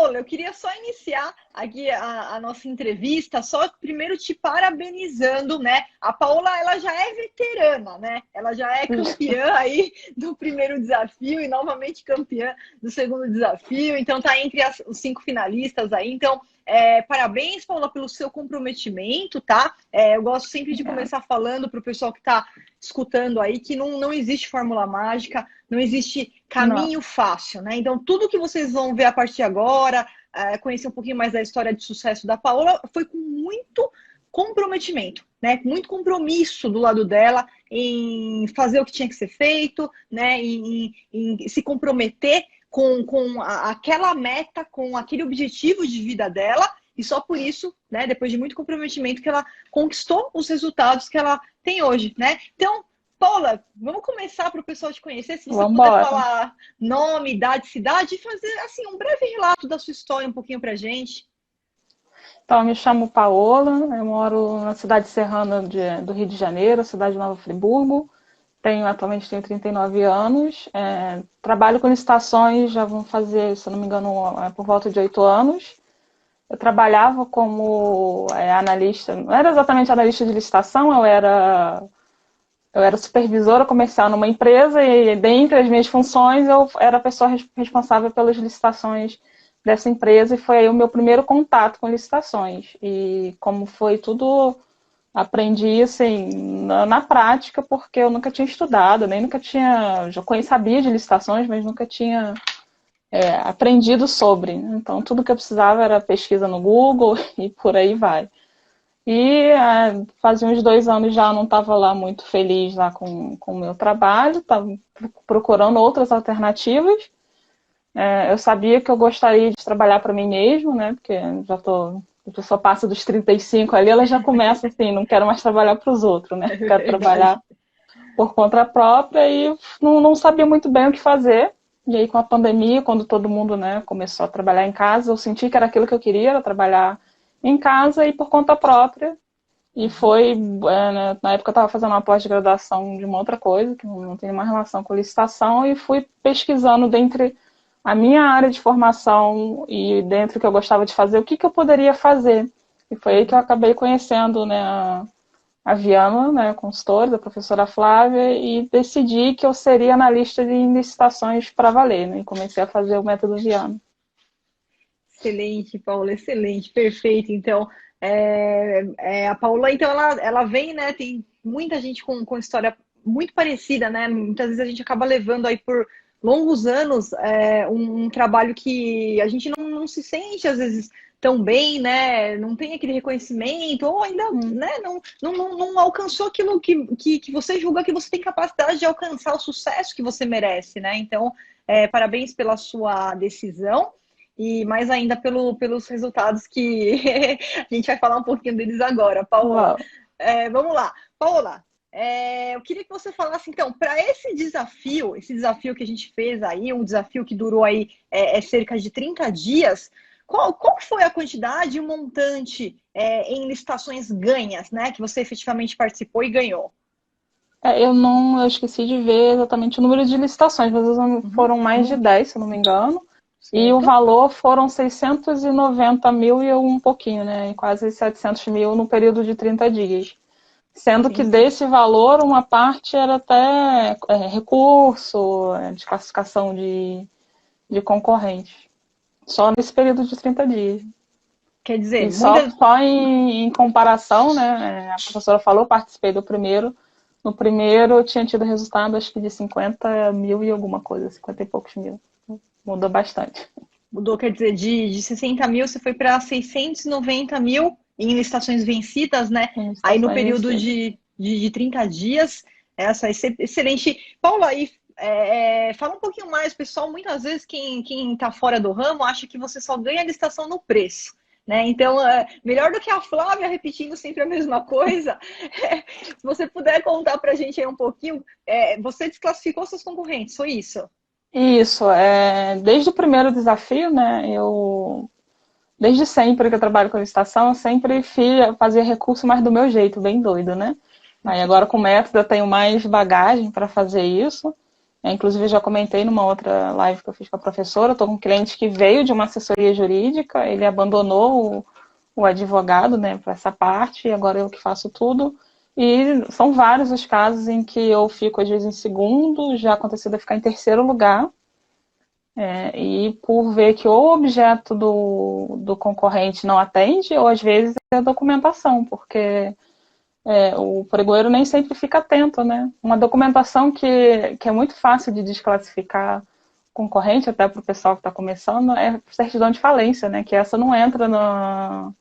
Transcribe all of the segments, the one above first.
Paola, eu queria só iniciar aqui a nossa entrevista, só primeiro te parabenizando, né? A Paola, ela já é veterana, né? Ela já é campeã aí do primeiro desafio e novamente campeã do segundo desafio, então tá entre os 5 finalistas aí, então parabéns, Paola, pelo seu comprometimento, tá? Eu gosto sempre de começar falando para o pessoal que está escutando aí que não existe fórmula mágica, não existe caminho fácil, né? Então, tudo que vocês vão ver a partir de agora, conhecer um pouquinho mais da história de sucesso da Paola, foi com muito comprometimento, né? Muito compromisso do lado dela em fazer o que tinha que ser feito, né? Em se comprometer com aquela meta, com aquele objetivo de vida dela, e só por isso, né, depois de muito comprometimento, que ela conquistou os resultados que ela tem hoje, né? Então, Paula, vamos começar para o pessoal te conhecer, se você puder falar nome, idade, cidade, e fazer, assim, um breve relato da sua história, um pouquinho para a gente. Então, eu me chamo Paola, eu moro na cidade serrana do Rio de Janeiro, cidade de Nova Friburgo. Atualmente tenho 39 anos, trabalho com licitações, já vão fazer, se não me engano, por volta de 8 anos. Eu trabalhava como analista, não era exatamente analista de licitação, eu era supervisora comercial numa empresa e dentre as minhas funções eu era a pessoa responsável pelas licitações dessa empresa e foi aí o meu primeiro contato com licitações. E como foi tudo... Aprendi, assim, na prática, porque eu nunca tinha estudado, nem nunca tinha... Sabia de licitações, mas nunca tinha aprendido sobre. Então, tudo que eu precisava era pesquisa no Google e por aí vai. E fazia uns 2 anos já não estava lá muito feliz lá com o meu trabalho, estava procurando outras alternativas. Eu sabia que eu gostaria de trabalhar para mim mesmo, né? Porque a pessoa passa dos 35 ali, ela já começa assim, não quero mais trabalhar para os outros, né? Quero trabalhar por conta própria e não sabia muito bem o que fazer. E aí com a pandemia, quando todo mundo, né, começou a trabalhar em casa, eu senti que era aquilo que eu queria, era trabalhar em casa e por conta própria. E foi, né, na época eu estava fazendo uma pós-graduação de uma outra coisa, que não tem mais relação com licitação, e fui pesquisando dentre a minha área de formação e dentro do que eu gostava de fazer, o que eu poderia fazer. E foi aí que eu acabei conhecendo, né, a Viana, né, a consultora, a professora Flávia, e decidi que eu seria analista de licitações para valer, né, e comecei a fazer o método Viana. Excelente, Paula, excelente, perfeito. Então, a Paula, então, ela vem, né, tem muita gente com história muito parecida, né, muitas vezes a gente acaba levando aí por longos anos um trabalho que a gente não se sente, às vezes, tão bem, né, não tem aquele reconhecimento, ou ainda, né, não alcançou aquilo que você julga que você tem capacidade de alcançar o sucesso que você merece, né, então, parabéns pela sua decisão. E mais ainda pelos resultados que a gente vai falar um pouquinho deles agora. Paola, vamos lá. Paola, eu queria que você falasse, então, para esse desafio que a gente fez aí, um desafio que durou aí cerca de 30 dias, qual foi a quantidade e o montante em licitações ganhas, né, que você efetivamente participou e ganhou? Eu esqueci de ver exatamente o número de licitações, mas foram mais de 10, se eu não me engano. Certo. E o valor foram 690 mil e um pouquinho, né? Quase 700 mil no período de 30 dias. Sendo que desse valor, uma parte era até recurso, de classificação de concorrentes. Só nesse período de 30 dias. Quer dizer, e só em comparação, né? A professora falou, participei do primeiro. No primeiro eu tinha tido resultado, acho que de 50 mil e alguma coisa, 50 e poucos mil. Mudou bastante. Mudou, quer dizer, de 60 mil você foi para 690 mil em licitações vencidas, né? Aí no período de 30 dias, essa excelente. Paula, aí fala um pouquinho mais, pessoal. Muitas vezes quem está fora do ramo acha que você só ganha a licitação no preço. Né? Então, melhor do que a Flávia repetindo sempre a mesma coisa, se você puder contar para a gente aí um pouquinho, você desclassificou seus concorrentes, foi isso? Isso, desde o primeiro desafio, né, desde sempre que eu trabalho com licitação, eu sempre fazia recurso mais do meu jeito, bem doido, né? Aí agora com o método eu tenho mais bagagem para fazer isso. Inclusive, eu já comentei numa outra live que eu fiz com a professora, eu estou com um cliente que veio de uma assessoria jurídica, ele abandonou o advogado, né, para essa parte, e agora eu que faço tudo. E são vários os casos em que eu fico, às vezes, em segundo, já aconteceu de eu ficar em terceiro lugar, e por ver que o objeto do concorrente não atende, ou às vezes é a documentação, porque o pregoeiro nem sempre fica atento, né? Uma documentação que é muito fácil de desclassificar concorrente, até para o pessoal que está começando, é certidão de falência, né? Que essa não entra na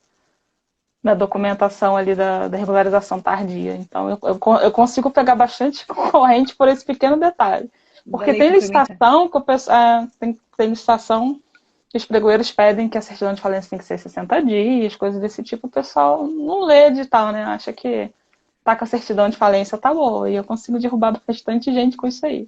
documentação ali da regularização tardia. Então, eu consigo pegar bastante concorrente por esse pequeno detalhe. Porque tem licitação que tem licitação que os pregoeiros pedem que a certidão de falência tem que ser 60 dias, coisas desse tipo. O pessoal não lê edital, né? Acha que tá com a certidão de falência, tá boa. E eu consigo derrubar bastante gente com isso aí.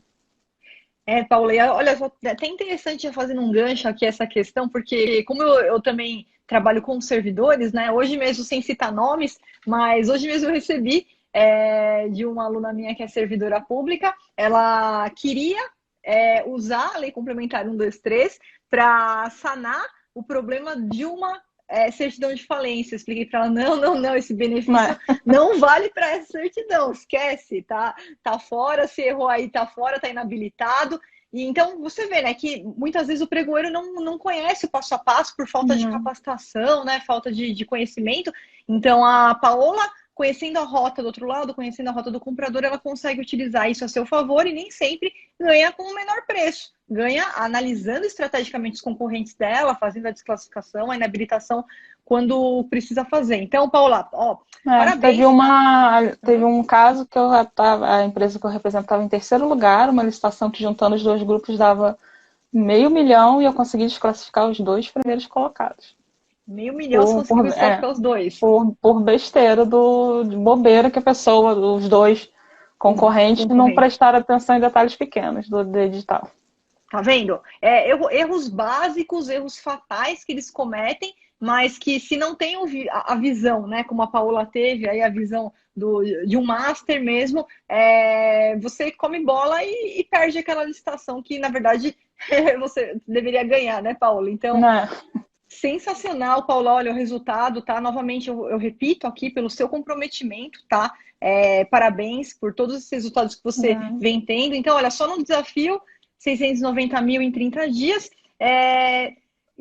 Paula, olha, é até interessante já fazendo um gancho aqui essa questão, porque como eu também trabalho com servidores, né? Hoje mesmo, sem citar nomes, mas hoje mesmo eu recebi de uma aluna minha que é servidora pública, ela queria usar a Lei Complementar 123 para sanar o problema de uma certidão de falência. Eu expliquei para ela, não, esse benefício não vale para essa certidão, esquece, tá fora, se errou aí, tá fora, tá inabilitado. E então você vê, né, que muitas vezes o pregoeiro não conhece o passo a passo por falta de capacitação, né, falta de conhecimento. Então a Paola, conhecendo a rota do outro lado, conhecendo a rota do comprador, ela consegue utilizar isso a seu favor e nem sempre ganha com o menor preço. Ganha analisando estrategicamente os concorrentes dela, fazendo a desclassificação, a inabilitação quando precisa fazer. Então, Paula, parabéns. Teve um caso que a empresa que eu representava em terceiro lugar, uma licitação que juntando os dois grupos dava 500 mil e eu consegui desclassificar os dois primeiros colocados. 500 mil você conseguiu desclassificar os dois? Por besteira de bobeira que a pessoa, os dois concorrentes, não prestaram atenção em detalhes pequenos do edital. Tá vendo? Erros básicos, erros fatais que eles cometem, mas que se não tem a visão, né, como a Paola teve, aí a visão de um master mesmo, você come bola e perde aquela licitação que, na verdade, você deveria ganhar, né, Paola? Então, sensacional, Paola, olha o resultado, tá? Novamente, eu repito aqui pelo seu comprometimento, tá? Parabéns por todos os resultados que você vem tendo. Então, olha, só no desafio 690 mil em 30 dias.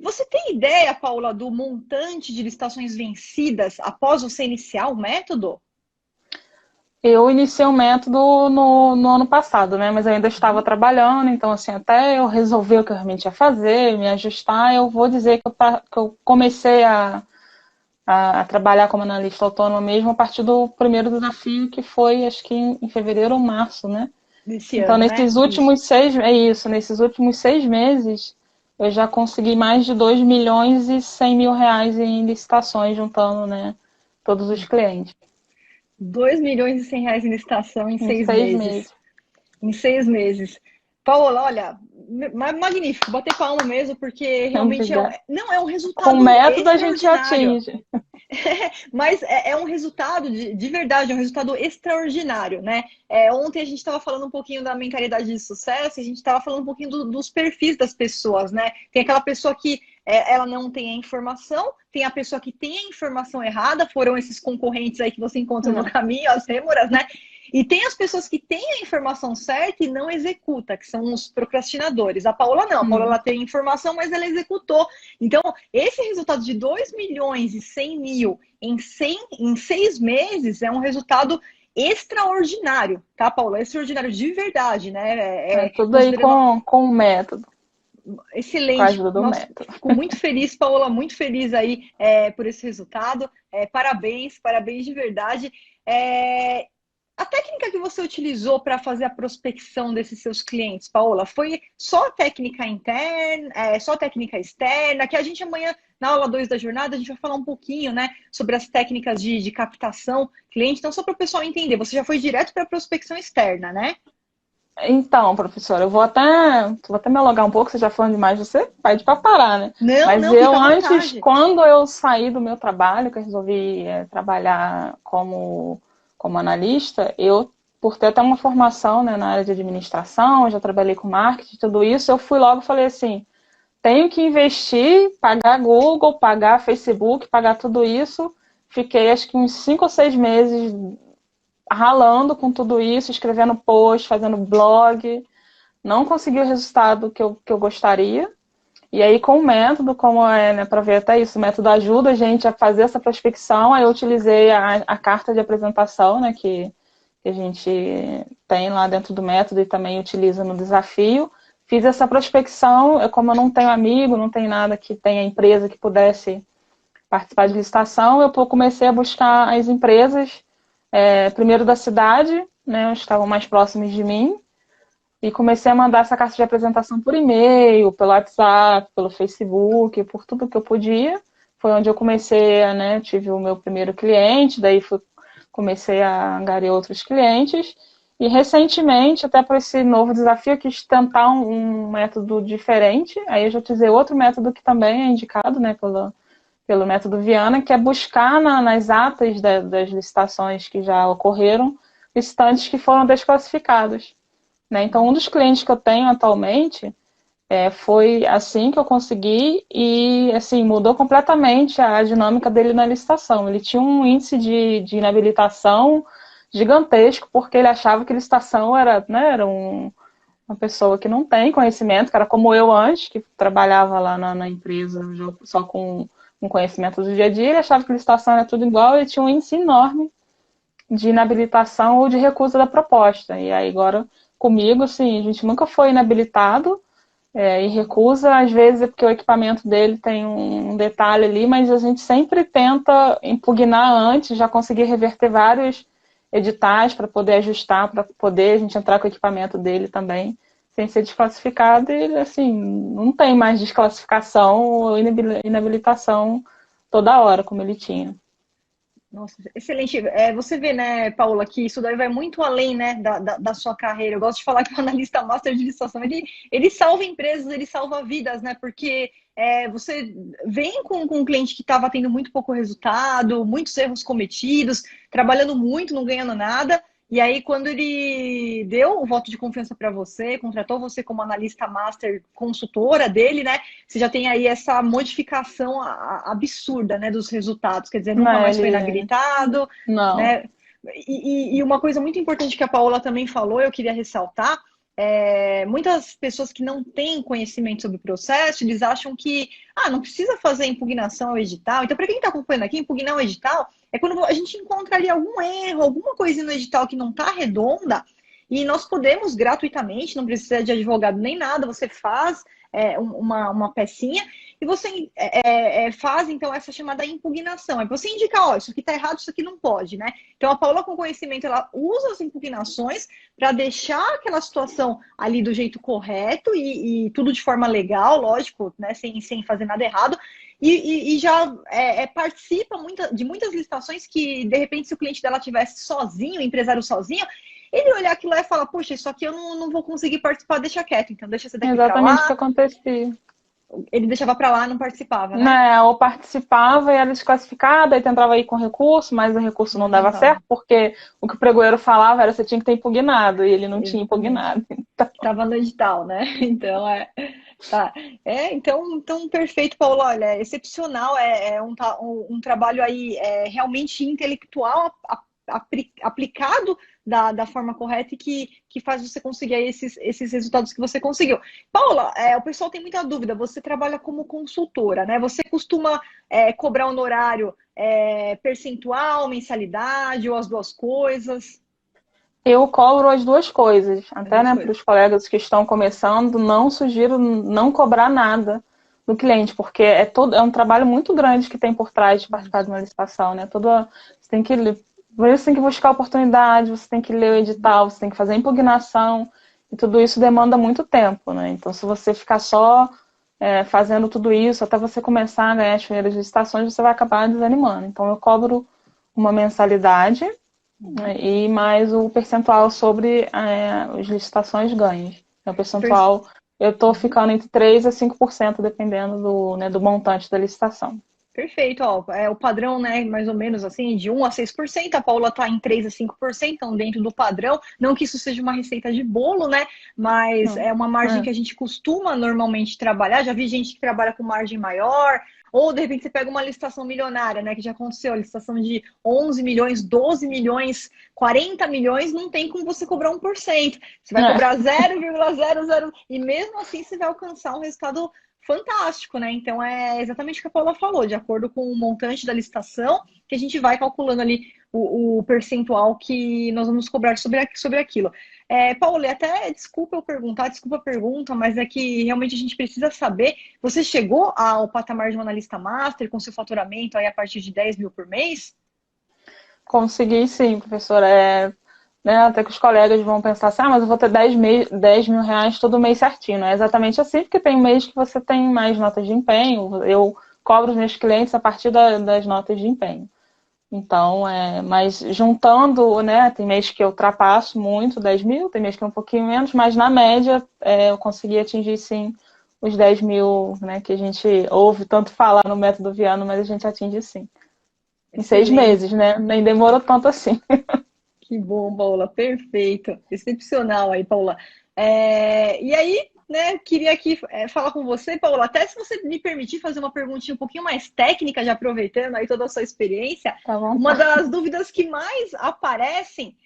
Você tem ideia, Paula, do montante de licitações vencidas após você iniciar o método? Eu iniciei o método no ano passado, né? Mas eu ainda estava trabalhando, então, assim, até eu resolver o que eu realmente ia fazer, me ajustar, eu vou dizer que eu comecei a trabalhar como analista autônoma mesmo a partir do primeiro desafio, que foi, acho que em fevereiro ou março, né? Então, nesses últimos nesses últimos 6 meses, eu já consegui mais de 2 milhões e 100 mil reais em licitações, juntando, né, todos os clientes. 2 milhões e 100 reais em licitação em 6 meses. Em 6 meses. Paola, olha, magnífico, bater palma mesmo, porque realmente não é um resultado. Com método a gente atinge. Mas é um resultado, de verdade, é um resultado extraordinário, né? Ontem a gente estava falando um pouquinho da mentalidade de sucesso, a gente estava falando um pouquinho dos perfis das pessoas, né? Tem aquela pessoa que ela não tem a informação, tem a pessoa que tem a informação errada, foram esses concorrentes aí que você encontra no caminho, as rêmoras, né? E tem as pessoas que têm a informação certa e não executa, que são os procrastinadores. A Paola não, a Paola ela tem informação, mas ela executou. Então, esse resultado de 2 milhões e 100 mil em 6 meses é um resultado extraordinário, tá, Paola? Extraordinário de verdade, né? Tudo aí com o método. Excelente. Nossa, fico muito feliz, Paola, muito feliz aí por esse resultado. Parabéns de verdade. A técnica que você utilizou para fazer a prospecção desses seus clientes, Paola, foi só técnica interna, só técnica externa? Que a gente amanhã, na aula 2 da jornada, a gente vai falar um pouquinho, né, sobre as técnicas de captação cliente. Então, só para o pessoal entender, você já foi direto para a prospecção externa, né? Então, professora, eu vou até me alongar um pouco, você já falando demais, você pede para parar, né? Mas eu antes, quando eu saí do meu trabalho, que eu resolvi trabalhar como analista, eu por ter até uma formação, né, na área de administração, já trabalhei com marketing, tudo isso, eu fui logo e falei assim, tenho que investir, pagar Google, pagar Facebook, pagar tudo isso. Fiquei acho que uns 5 ou 6 meses ralando com tudo isso, escrevendo post, fazendo blog. Não consegui o resultado que eu gostaria. E aí, com o método, como é, né, para ver até isso, o método ajuda a gente a fazer essa prospecção. Aí eu utilizei a carta de apresentação, né, que a gente tem lá dentro do método e também utiliza no desafio. Fiz essa prospecção, como eu não tenho amigo, não tenho nada que tenha empresa que pudesse participar de licitação, eu comecei a buscar as empresas, primeiro da cidade, né, onde estavam mais próximos de mim, e comecei a mandar essa carta de apresentação por e-mail, pelo WhatsApp, pelo Facebook, por tudo que eu podia. Foi onde eu comecei, né, tive o meu primeiro cliente, daí comecei a angariar outros clientes. E recentemente, até por esse novo desafio, eu quis tentar um método diferente. Aí eu já utilizei outro método que também é indicado, né, pelo método Viana, que é buscar nas atas das licitações que já ocorreram, licitantes que foram desclassificados. Né? Então, um dos clientes que eu tenho atualmente foi assim que eu consegui e assim mudou completamente a dinâmica dele na licitação. Ele tinha um índice de inabilitação gigantesco, porque ele achava que licitação era, né, uma pessoa que não tem conhecimento, que era como eu antes, que trabalhava lá na empresa só com conhecimento do dia a dia, ele achava que licitação era tudo igual, ele tinha um índice enorme de inabilitação ou de recusa da proposta. E aí agora, comigo, assim, a gente nunca foi inabilitado, e recusa, às vezes é porque o equipamento dele tem um detalhe ali, mas a gente sempre tenta impugnar antes, já conseguir reverter vários editais para poder ajustar, para poder a gente entrar com o equipamento dele também, sem ser desclassificado, e assim, não tem mais desclassificação ou inabilitação toda hora, como ele tinha. Nossa, excelente. Você vê, né, Paula, que isso daí vai muito além, né, da sua carreira. Eu gosto de falar que o analista master de licitação, ele salva empresas, ele salva vidas, né, porque você vem com um cliente que estava tendo muito pouco resultado, muitos erros cometidos, trabalhando muito, não ganhando nada, e aí quando ele deu o voto de confiança para você, contratou você como analista master, consultora dele, né, você já tem aí essa modificação absurda, né, dos resultados. Quer dizer, nunca Não, mais foi ele... inabilitado, Não. né? E uma coisa muito importante que a Paola também falou, eu queria ressaltar, muitas pessoas que não têm conhecimento sobre o processo, eles acham que não precisa fazer impugnação ao edital. Então, para quem está acompanhando aqui, impugnar o edital é quando a gente encontra ali algum erro, alguma coisinha no edital que não está redonda, e nós podemos gratuitamente, não precisa de advogado nem nada, você faz uma pecinha e você faz, então, essa chamada impugnação. É você indicar, ó, isso aqui está errado, isso aqui não pode, né? Então, a Paula, com conhecimento, ela usa as impugnações para deixar aquela situação ali do jeito correto e tudo de forma legal, lógico, né? Sem fazer nada errado. E já participa de muitas licitações que, de repente, se o cliente dela tivesse sozinho, o empresário sozinho, ele olhar aquilo lá e falar, poxa, isso aqui eu não vou conseguir participar, deixa quieto, então deixa esse daqui para Exatamente o que lá. acontecia. Ele deixava para lá, não participava, né? Né, ou participava e era desclassificada, e tentava ir com recurso, mas o recurso Não não dava adiantava. certo, porque o que o pregoeiro falava era que você tinha que ter impugnado, e ele não tinha Exatamente. impugnado. Estava no edital, né? Então, tá. Então, perfeito, Paulo. Olha, é excepcional. É um trabalho aí realmente intelectual, aplicado da forma correta e que faz você conseguir aí esses resultados que você conseguiu. Paula, o pessoal tem muita dúvida. Você trabalha como consultora, né? Você costuma cobrar honorário percentual, mensalidade ou as duas coisas? Eu cobro as duas coisas, As até duas né, para coisas. os colegas que estão começando, não sugiro não cobrar nada do cliente, porque é um trabalho muito grande que tem por trás de participar de uma licitação, né? Você tem que você tem que buscar oportunidade, você tem que ler o edital, você tem que fazer a impugnação, e tudo isso demanda muito tempo, né? Então, se você ficar só fazendo tudo isso, até você começar, né, as primeiras licitações, você vai acabar desanimando. Então, eu cobro uma mensalidade, né, e mais o percentual sobre as licitações ganhas. O percentual, eu estou ficando entre 3% a 5%, dependendo do montante da licitação. Perfeito, ó, é o padrão, né, mais ou menos assim, de 1 a 6%, a Paula tá em 3 a 5%, então dentro do padrão, não que isso seja uma receita de bolo, né, mas Não. é uma margem É. que a gente costuma normalmente trabalhar, já vi gente que trabalha com margem maior, ou de repente você pega uma licitação milionária, né, que já aconteceu, a licitação de 11 milhões, 12 milhões, 40 milhões, não tem como você cobrar 1%, você vai É. cobrar 0,00, e mesmo assim você vai alcançar um resultado fantástico, né? Então é exatamente o que a Paula falou, de acordo com o montante da licitação, que a gente vai calculando ali o percentual que nós vamos cobrar sobre aquilo. Paula, e até desculpa eu perguntar, desculpa a pergunta, mas é que realmente a gente precisa saber, você chegou ao patamar de um analista master com seu faturamento aí a partir de 10 mil por mês? Consegui sim, professora. Né, até que os colegas vão pensar assim, mas eu vou ter 10 mil reais todo mês certinho. Não é exatamente assim, porque tem mês que você tem mais notas de empenho. Eu cobro os meus clientes a partir das notas de empenho. Então, mas juntando, né, tem mês que eu ultrapasso muito 10 mil, tem mês que é um pouquinho menos, mas na média eu consegui atingir sim os 10 mil, né, que a gente ouve tanto falar no método Viano, mas a gente atinge sim. Em 6 meses, Excelente. né? Nem demorou tanto assim. Que bom, Paula, perfeito. Excepcional aí, Paula. E aí, né, queria aqui falar com você, Paula, até se você me permitir fazer uma perguntinha um pouquinho mais técnica, já aproveitando aí toda a sua experiência, Tá bom? uma das dúvidas que mais aparecem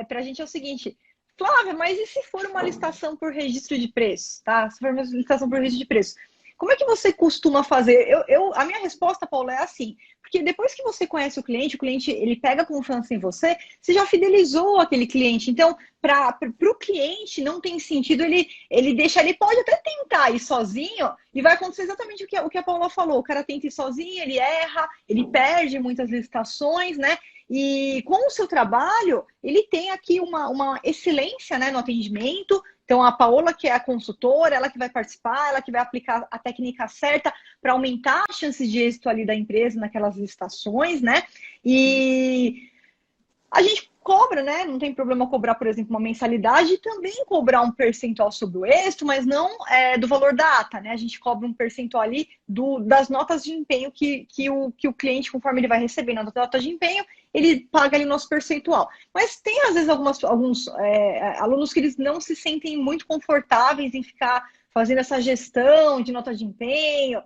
para a gente é o seguinte, Flávia, mas e se for uma licitação por registro de preço, tá? Se for uma licitação por registro de preço, como é que você costuma fazer? A minha resposta, Paula, é assim, porque depois que você conhece o cliente ele pega confiança em você, você já fidelizou aquele cliente. Então, para o cliente, não tem sentido ele deixar, ele pode até tentar ir sozinho, e vai acontecer exatamente o que a Paula falou. O cara tenta ir sozinho, ele erra, ele perde muitas licitações, né? E com o seu trabalho, ele tem aqui uma excelência, né, no atendimento. Então, a Paola, que é a consultora, ela que vai participar, ela que vai aplicar a técnica certa para aumentar as chances de êxito ali da empresa naquelas licitações, né? E a gente cobra, né? Não tem problema cobrar, por exemplo, uma mensalidade e também cobrar um percentual sobre o êxito, mas não do valor da ata, né? A gente cobra um percentual ali das notas de empenho que o cliente, conforme ele vai recebendo a nota de empenho, ele paga ali o nosso percentual. Mas tem, às vezes, alguns alunos que eles não se sentem muito confortáveis em ficar fazendo essa gestão de nota de empenho.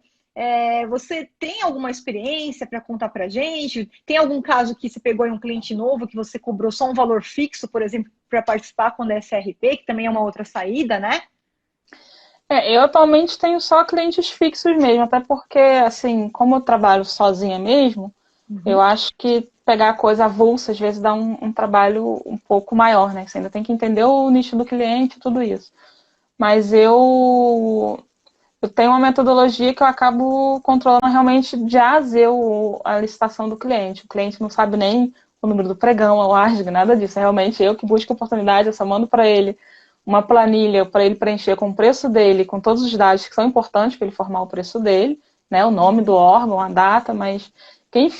Você tem alguma experiência para contar para a gente? Tem algum caso que você pegou em um cliente novo que você cobrou só um valor fixo, por exemplo, para participar quando é SRP, que também é uma outra saída, né? Eu atualmente tenho só clientes fixos mesmo, até porque, assim, como eu trabalho sozinha mesmo, eu Uhum. acho que pegar coisa avulsa às vezes dá um trabalho um pouco maior, né? Você ainda tem que entender o nicho do cliente e tudo isso. Mas eu tenho uma metodologia que eu acabo controlando realmente de A a Z a licitação do cliente. O cliente não sabe nem o número do pregão, a UASG, nada disso. É realmente eu que busco oportunidade, eu só mando para ele uma planilha para ele preencher com o preço dele, com todos os dados que são importantes para ele formar o preço dele, né? O nome do órgão, a data, mas quem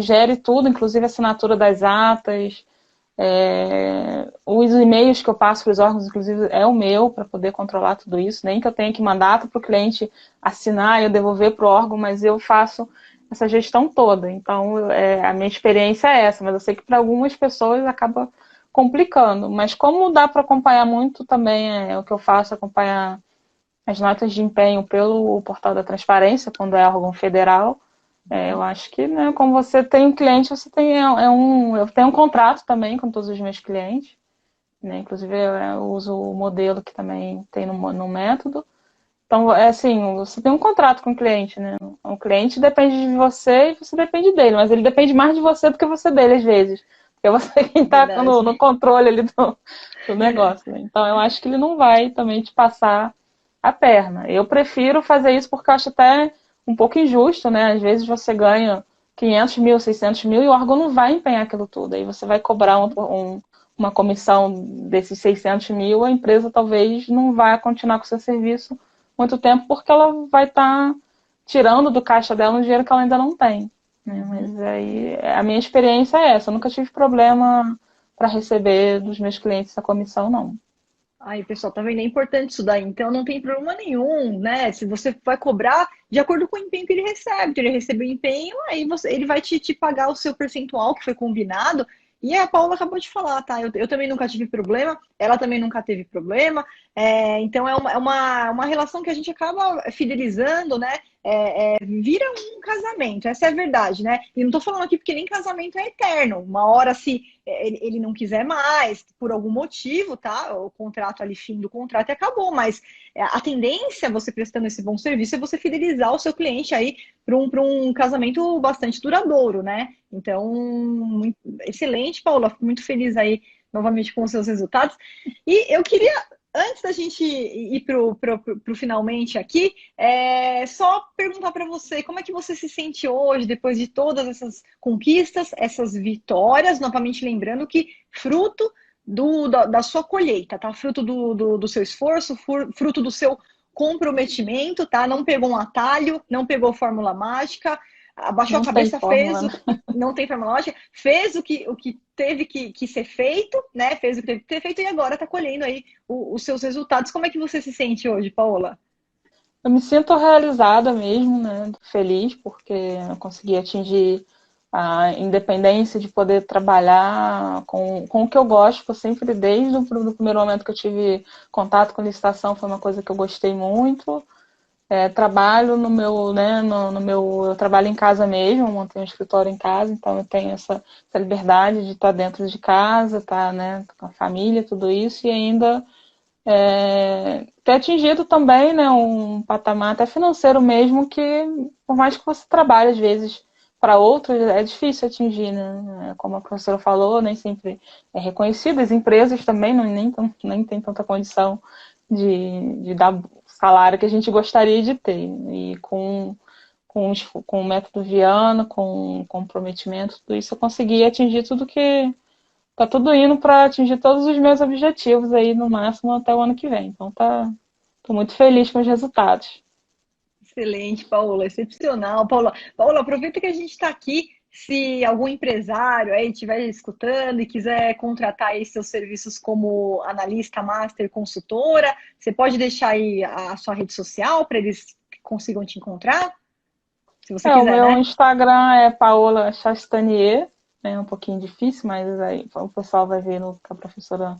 gere tudo, inclusive a assinatura das atas, os e-mails que eu passo para os órgãos, inclusive, é o meu, para poder controlar tudo isso. Nem que eu tenha que mandar para o cliente assinar e eu devolver para o órgão, mas eu faço essa gestão toda. Então, a minha experiência é essa, mas eu sei que para algumas pessoas acaba complicando. Mas como dá para acompanhar muito também, o que eu faço, acompanhar as notas de empenho pelo portal da transparência, quando é órgão federal. Eu acho que, né, como você tem um cliente, você tem eu tenho um contrato também com todos os meus clientes, né? Inclusive eu uso o modelo que também tem no método. Então, assim, você tem um contrato com o cliente, né? O cliente depende de você e você depende dele, mas ele depende mais de você do que você dele, às vezes. Porque é você quem está no Verdade. controle ali do negócio, né? Então, eu acho que ele não vai também te passar a perna. Eu prefiro fazer isso porque eu acho até um pouco injusto, né? Às vezes você ganha 500 mil, 600 mil e o órgão não vai empenhar aquilo tudo. Aí você vai cobrar uma comissão desses 600 mil, a empresa talvez não vai continuar com o seu serviço muito tempo porque ela vai estar tirando do caixa dela um dinheiro que ela ainda não tem. Né? Mas aí a minha experiência é essa. Eu nunca tive problema para receber dos meus clientes essa comissão, não. Aí, pessoal, tá vendo? É importante isso daí. Então, não tem problema nenhum, né? Se você vai cobrar de acordo com o empenho que ele recebe. Então, ele recebeu empenho, aí ele vai te pagar o seu percentual que foi combinado. E a Paula acabou de falar, tá? Eu também nunca tive problema, ela também nunca teve problema. Então, é uma relação que a gente acaba fidelizando, né? Vira um casamento, essa é a verdade, né? E não tô falando aqui porque nem casamento é eterno. Uma hora, se ele não quiser mais, por algum motivo, tá? O contrato ali, fim do contrato e acabou. Mas a tendência, você prestando esse bom serviço, é você fidelizar o seu cliente aí para um casamento bastante duradouro, né? Então, excelente, Paula. Fico muito feliz aí novamente com os seus resultados. E eu queria, antes da gente ir pro finalmente aqui, só perguntar para você como é que você se sente hoje, depois de todas essas conquistas, essas vitórias, novamente lembrando que fruto da sua colheita, tá? Fruto do seu esforço, fruto do seu comprometimento, tá? Não pegou um atalho, não pegou fórmula mágica, abaixou Não a tem cabeça, fórmula, né? não tem fórmula mágica, fez o que teve que ser feito, né? Fez o que teve que ser feito e agora está colhendo aí os seus resultados. Como é que você se sente hoje, Paola? Eu me sinto realizada mesmo, né? Feliz porque eu consegui atingir a independência de poder trabalhar com o que eu gosto. Eu sempre, desde o do primeiro momento que eu tive contato com licitação, foi uma coisa que eu gostei muito. Trabalho no meu, né, no meu, eu trabalho em casa mesmo, montei um escritório em casa, então eu tenho essa liberdade de estar dentro de casa, estar, né, com a família, tudo isso, e ainda ter atingido também, né, um patamar até financeiro mesmo, que por mais que você trabalhe às vezes para outros, é difícil atingir, né? Como a professora falou, nem sempre é reconhecido, as empresas também nem tem tanta condição de dar o salário que a gente gostaria de ter. E com o método Viana, com comprometimento, tudo isso, eu consegui atingir tudo que tá tudo indo para atingir todos os meus objetivos aí no máximo até o ano que vem. Então tô muito feliz com os resultados. Excelente, Paola, excepcional. Paola, aproveita que a gente está aqui. Se algum empresário aí estiver escutando e quiser contratar aí seus serviços como analista, master, consultora, você pode deixar aí a sua rede social para eles consigam te encontrar, se você O quiser, meu né? Instagram é Paola Chastanier, é um pouquinho difícil, mas aí o pessoal vai ver no que a professora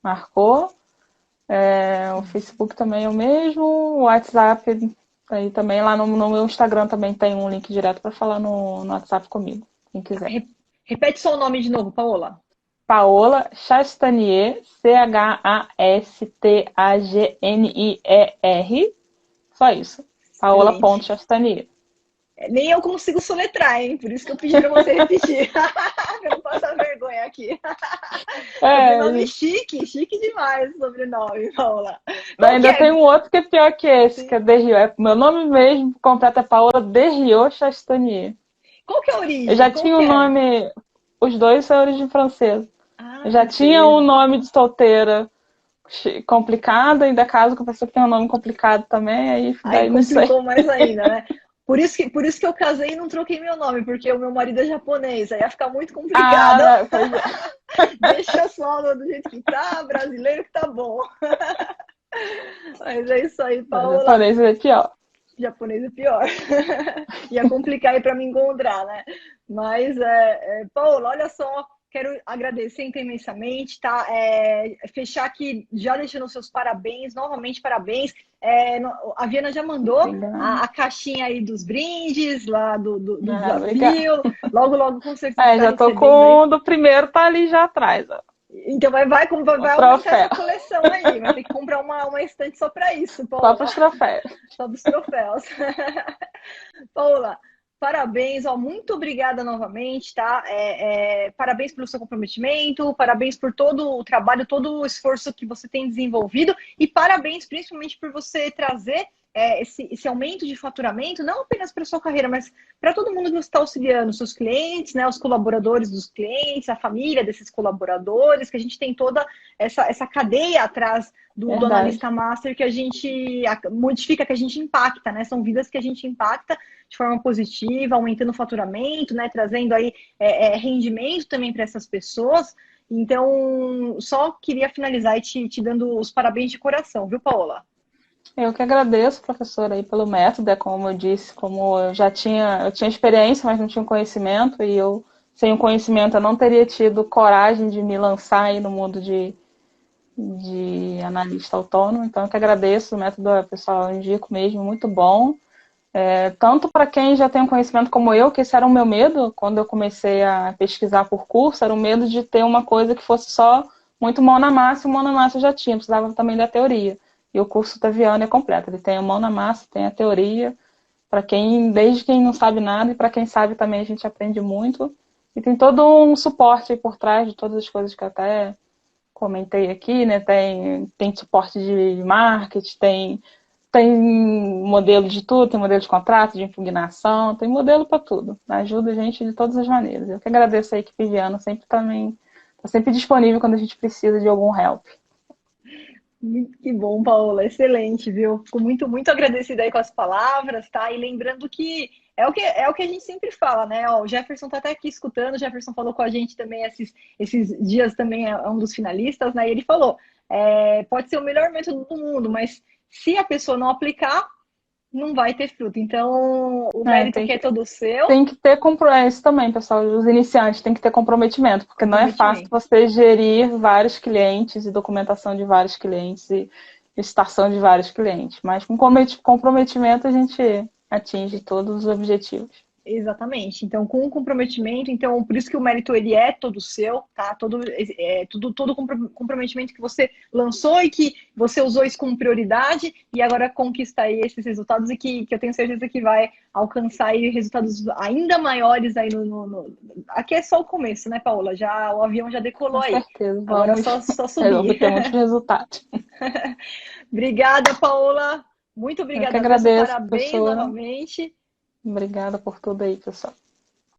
marcou. O Facebook também é o mesmo, o WhatsApp aí também, lá no meu Instagram também tem um link direto para falar no WhatsApp comigo, quem quiser. Repete só o nome de novo, Paola. Paola Chastanier, Chastanier, só isso. Excelente. Paola.chastanier. Nem eu consigo soletrar, hein? Por isso que eu pedi para você repetir. Pra eu não passar vergonha aqui. Sobrenome chique, chique demais o sobrenome, Paola. Qual que Ainda tem é? um outro que é pior que esse, que é Derriot. Meu nome mesmo completo é Paola Derriot Chastanier. Qual que é a Eu origem? já Qual tinha que o é? nome, os dois são origem francesa. Eu Ah, já tinha um beleza. nome de solteira complicado, ainda caso com a pessoa que tem um nome complicado também, aí Aí daí não sei. complicou mais ainda, né? Por isso que eu casei e não troquei meu nome, porque o meu marido é japonês, aí ia ficar muito complicado. Pois é. Deixa só do jeito que tá, brasileiro que tá bom. Mas é isso aí, O Paola. japonês é pior. Japonês é pior. Ia complicar aí para me encontrar, né? Mas, Paola, olha só, quero agradecer imensamente, tá? Fechar aqui, já deixando os seus parabéns, novamente parabéns. A Viana já mandou Obrigada. a caixinha aí dos brindes, lá do Obrigada. desafio. Logo, logo, com certeza, está Já tô recebendo com aí. o do primeiro, tá ali já atrás, ó. Então O vai aumentar troféu. essa coleção aí. Vai ter que comprar uma estante só para isso, Só Paola. pros troféus. Só dos troféus. Paula, parabéns, ó, muito obrigada novamente, tá? Parabéns pelo seu comprometimento, parabéns por todo o trabalho, todo o esforço que você tem desenvolvido e parabéns principalmente por você trazer esse aumento de faturamento, não apenas para sua carreira, mas para todo mundo que você está auxiliando, seus clientes, né, os colaboradores dos clientes, a família desses colaboradores, que a gente tem toda essa cadeia atrás do Verdade. analista master que a gente modifica, que a gente impacta, né? São vidas que a gente impacta de forma positiva, aumentando o faturamento, né? Trazendo aí rendimento também para essas pessoas. Então, só queria finalizar e te dando os parabéns de coração, viu, Paola? Eu que agradeço, professora, aí pelo método, como eu disse, como eu tinha experiência, mas não tinha conhecimento, e eu, sem o conhecimento, eu não teria tido coragem de me lançar aí no mundo de analista autônomo, então eu que agradeço, o método, pessoal, eu indico mesmo, muito bom. Tanto para quem já tem um conhecimento como eu, que esse era o meu medo, quando eu comecei a pesquisar por curso, era o medo de ter uma coisa que fosse só muito mão na massa, e mão na massa eu já tinha, precisava também da teoria. E o curso Taviano é completo, ele tem a mão na massa, tem a teoria, para quem, desde quem não sabe nada, e para quem sabe também a gente aprende muito. E tem todo um suporte aí por trás de todas as coisas que eu até comentei aqui, né? Tem suporte de marketing, tem modelo de tudo, tem modelo de contrato, de impugnação, tem modelo para tudo. Ajuda a gente de todas as maneiras. Eu que agradeço a equipe Viana, sempre também está sempre disponível quando a gente precisa de algum help. Que bom, Paola, excelente, viu? Fico muito agradecida aí com as palavras, tá? E lembrando que é o que a gente sempre fala, né? Ó, o Jefferson tá até aqui escutando, o Jefferson falou com a gente também esses dias também é um dos finalistas, né? E ele falou, pode ser o melhor método do mundo, mas se a pessoa não aplicar, não vai ter fruto. Então, o mérito aqui é todo seu. Tem que ter compromisso também, pessoal. Os iniciantes têm que ter comprometimento, porque não é fácil você gerir vários clientes e documentação de vários clientes e licitação de vários clientes. Mas com comprometimento a gente atinge todos os objetivos. Exatamente. Então, com o comprometimento, então, por isso que o mérito ele é todo seu, tá? Todo comprometimento que você lançou e que você usou isso como prioridade e agora conquista aí esses resultados e que eu tenho certeza que vai alcançar aí resultados ainda maiores aí Aqui é só o começo, né, Paola? Já o avião já decolou aí. Com certeza. Agora é só subir. Obter muitos resultados. Obrigada, Paola. Muito obrigada. Eu que agradeço, Parabéns professora. novamente. Obrigada por tudo aí, pessoal.